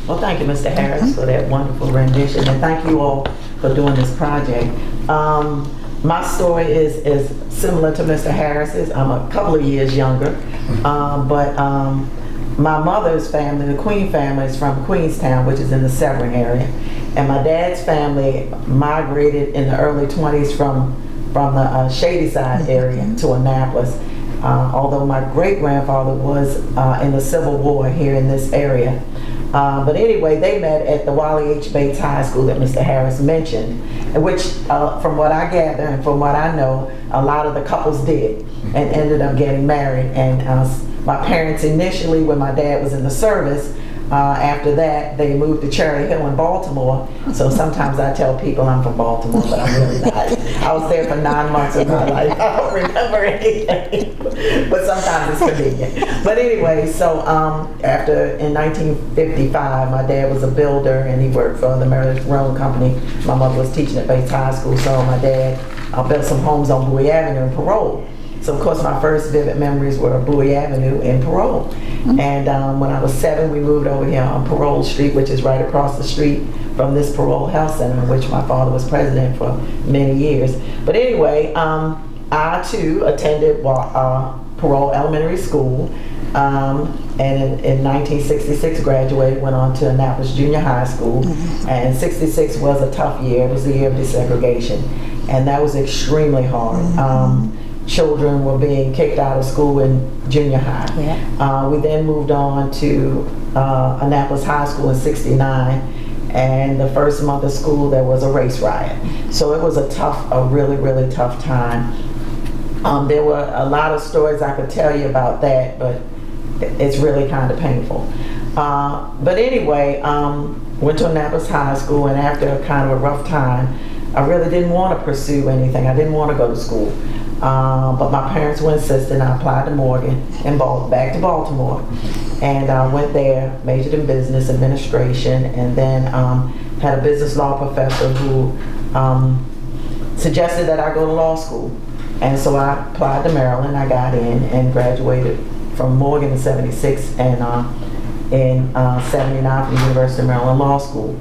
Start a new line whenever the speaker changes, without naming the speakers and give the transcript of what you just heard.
Well, thank you, Mr. Harris, for that wonderful rendition, and thank you all for doing this project. My story is similar to Mr. Harris's. I'm a couple of years younger, but my mother's family, the Queen family, is from Queenstown, which is in the Severn area, and my dad's family migrated in the early 20s from the Shadyside area to Annapolis. Although my great-grandfather was in the Civil War here in this area. But anyway, they met at the Wally H. Bates High School that Mr. Harris mentioned, which from what I gather and from what I know, a lot of the couples did and ended up getting married. And my parents initially, when my dad was in the service, after that, they moved to Cherry Hill in Baltimore. So sometimes I tell people I'm from Baltimore, but I'm really not. I was there for 9 months of my life. I don't remember anything, but sometimes it's convenient. But anyway, so in 1955, my dad was a builder and he worked for the Maryland Road Company. My mother was teaching at Bates High School, so my dad built some homes on Bowie Avenue in Parole. So of course my first vivid memories were Bowie Avenue in Parole. And when I was 7, we moved over here on Parole Street, which is right across the street from this Parole Health Center, in which my father was president for many years. But anyway, I too attended Parole Elementary School, and in 1966 graduated, went on to Annapolis Junior High School, and 66 was a tough year. It was the year of desegregation, and that was extremely hard. Children were being kicked out of school in junior high. Yeah. We then moved on to Annapolis High School in 69, and the first month of school there was a race riot. So it was a really, really tough time. There were a lot of stories I could tell you about that, but it's really kind of painful. But anyway, went to Annapolis High School, and after kind of a rough time, I really didn't want to pursue anything. I didn't want to go to school. But my parents were insistent. I applied to Morgan and back to Baltimore, and I went there, majored in business administration, and then had a business law professor who suggested that I go to law school. And so I applied to Maryland. I got in and graduated from Morgan in 76 and in 79 from the University of Maryland Law School.